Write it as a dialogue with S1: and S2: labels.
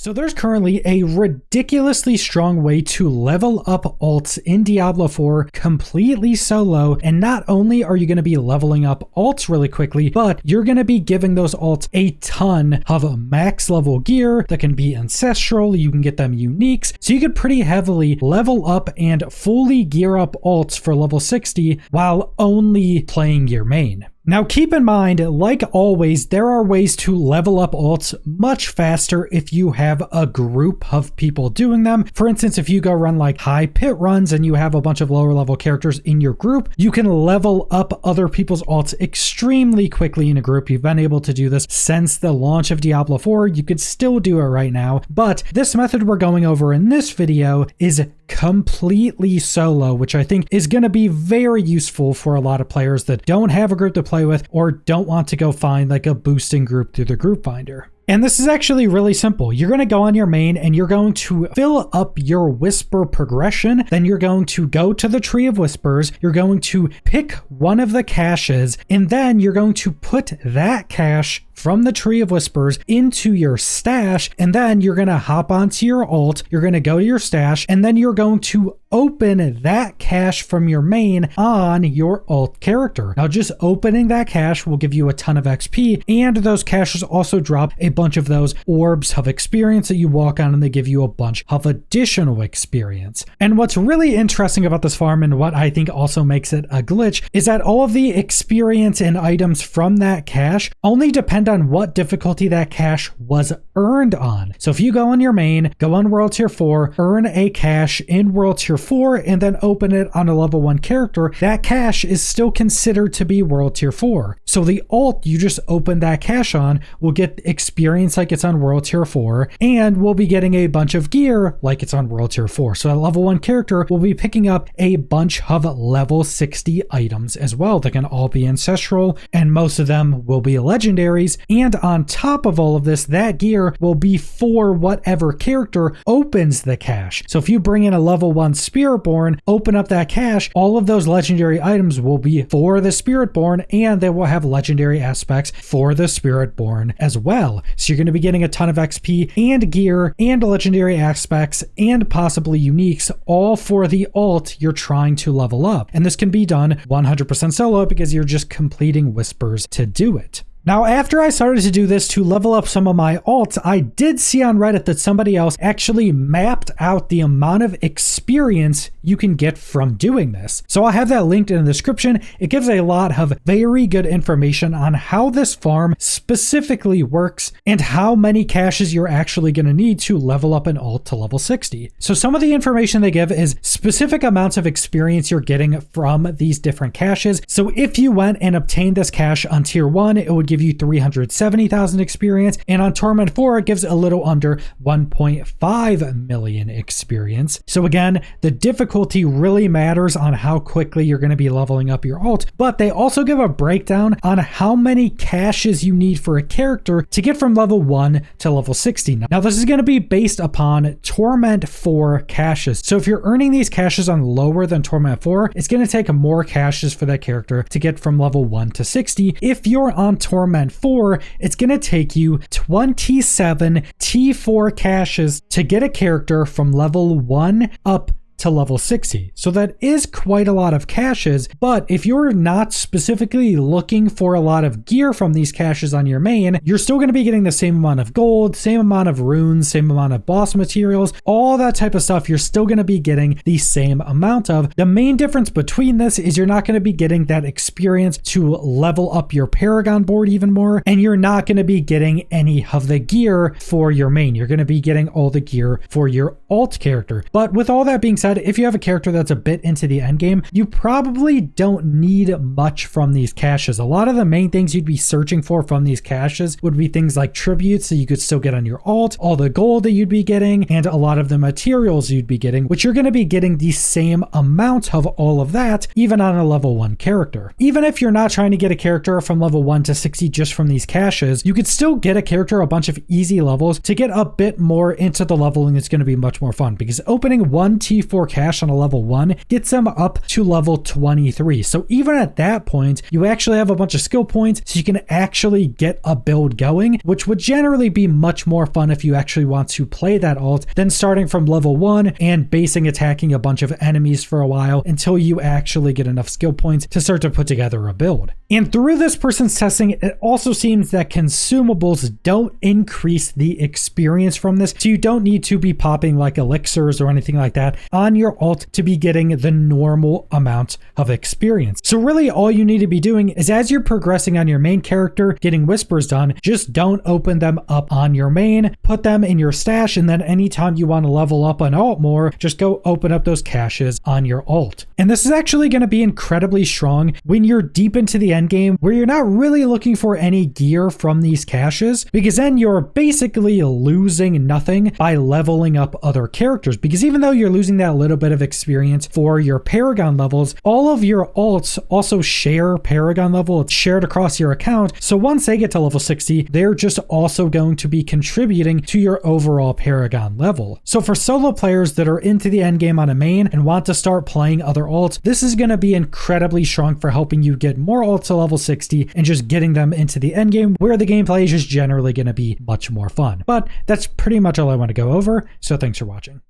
S1: So there's currently a ridiculously strong way to level up alts in Diablo 4 completely solo, and not only are you going to be leveling up alts really quickly, but you're going to be giving those alts a ton of max level gear that can be ancestral, you can get them uniques, so you could pretty heavily level up and fully gear up alts for level 60 while only playing your main. Now keep in mind, like always, there are ways to level up alts much faster if you have a group of people doing them. For instance, if you go run like high pit runs and you have a bunch of lower level characters in your group, you can level up other people's alts extremely quickly in a group. You've been able to do this since the launch of Diablo 4. You could still do it right now, but this method we're going over in this video is completely solo, which I think is going to be very useful for a lot of players that don't have a group to play with or don't want to go find like a boosting group through the group finder. And this is actually really simple. You're going to go on your main and you're going to fill up your whisper progression. Then you're going to go to the tree of whispers. You're going to pick one of the caches, and then you're going to put that cache from the tree of whispers into your stash, and then you're going to hop onto your alt, you're going to go to your stash, and then you're going to open that cache from your main on your alt character. Now just opening that cache will give you a ton of XP, and those caches also drop a bunch of those orbs of experience that you walk on, and they give you a bunch of additional experience. And what's really interesting about this farm, and what I think also makes it a glitch, is that all of the experience and items from that cache only depend on what difficulty that cache was earned on. So if you go on your main, go on World Tier 4, earn a cache in World Tier 4, and then open it on a level 1 character, that cache is still considered to be World Tier 4. So the alt you just open that cache on will get experience like it's on World Tier 4, and will be getting a bunch of gear like it's on World Tier 4. So that level 1 character will be picking up a bunch of level 60 items as well that can all be ancestral, and most of them will be legendaries. And on top of all of this, that gear will be for whatever character opens the cache. So if you bring in a level 1 Spiritborn, open up that cache, all of those legendary items will be for the Spiritborn, and they will have legendary aspects for the Spiritborn as well. So you're going to be getting a ton of XP and gear and legendary aspects and possibly uniques, all for the alt you're trying to level up. And this can be done 100% solo because you're just completing whispers to do it. Now, after I started to do this to level up some of my alts, I did see on Reddit that somebody else actually mapped out the amount of experience you can get from doing this. So I'll have that linked in the description. It gives a lot of very good information on how this farm specifically works and how many caches you're actually going to need to level up an alt to level 60. So some of the information they give is specific amounts of experience you're getting from these different caches. So if you went and obtained this cache on tier 1, it would give you 370,000 experience, and on Torment 4 it gives a little under 1.5 million experience. So again, the difficulty really matters on how quickly you're going to be leveling up your alt, but they also give a breakdown on how many caches you need for a character to get from level 1 to level 60. Now this is going to be based upon Torment 4 caches. So if you're earning these caches on lower than Torment 4, it's going to take more caches for that character to get from level 1 to 60. If you're on Torment 4, it's going to take you 27 T4 caches to get a character from level 1 up to level 60. So that is quite a lot of caches, but if you're not specifically looking for a lot of gear from these caches on your main, you're still going to be getting the same amount of gold, same amount of runes, same amount of boss materials, all that type of stuff. You're still going to be getting the same amount of. The main difference between this is you're not going to be getting that experience to level up your Paragon board even more, and you're not going to be getting any of the gear for your main. You're going to be getting all the gear for your alt character. But with all that being said, if you have a character that's a bit into the end game, you probably don't need much from these caches. A lot of the main things you'd be searching for from these caches would be things like tributes that you could still get on your alt, all the gold that you'd be getting, and a lot of the materials you'd be getting, which you're going to be getting the same amount of all of that, even on a level 1 character. Even if you're not trying to get a character from level 1 to 60 just from these caches, you could still get a character a bunch of easy levels to get a bit more into the leveling. It's going to be much more fun because opening one T4 4 cash on a level 1 gets them up to level 23. So even at that point, you actually have a bunch of skill points, so you can actually get a build going, which would generally be much more fun if you actually want to play that alt than starting from level 1 and basing attacking a bunch of enemies for a while until you actually get enough skill points to start to put together a build. And through this person's testing, it also seems that consumables don't increase the experience from this, so you don't need to be popping like elixirs or anything like that on your alt to be getting the normal amount of experience. So really all you need to be doing is, as you're progressing on your main character, getting whispers done, just don't open them up on your main, put them in your stash, and then anytime you want to level up an alt more, just go open up those caches on your alt. And this is actually going to be incredibly strong when you're deep into the end game where you're not really looking for any gear from these caches, because then you're basically losing nothing by leveling up other characters. Because even though you're losing that little bit of experience for your Paragon levels, all of your alts also share Paragon level. It's shared across your account. So once they get to level 60, they're just also going to be contributing to your overall Paragon level. So for solo players that are into the end game on a main and want to start playing other alts, this is going to be incredibly strong for helping you get more alts to level 60 and just getting them into the end game where the gameplay is just generally going to be much more fun. But that's pretty much all I want to go over. So thanks for watching.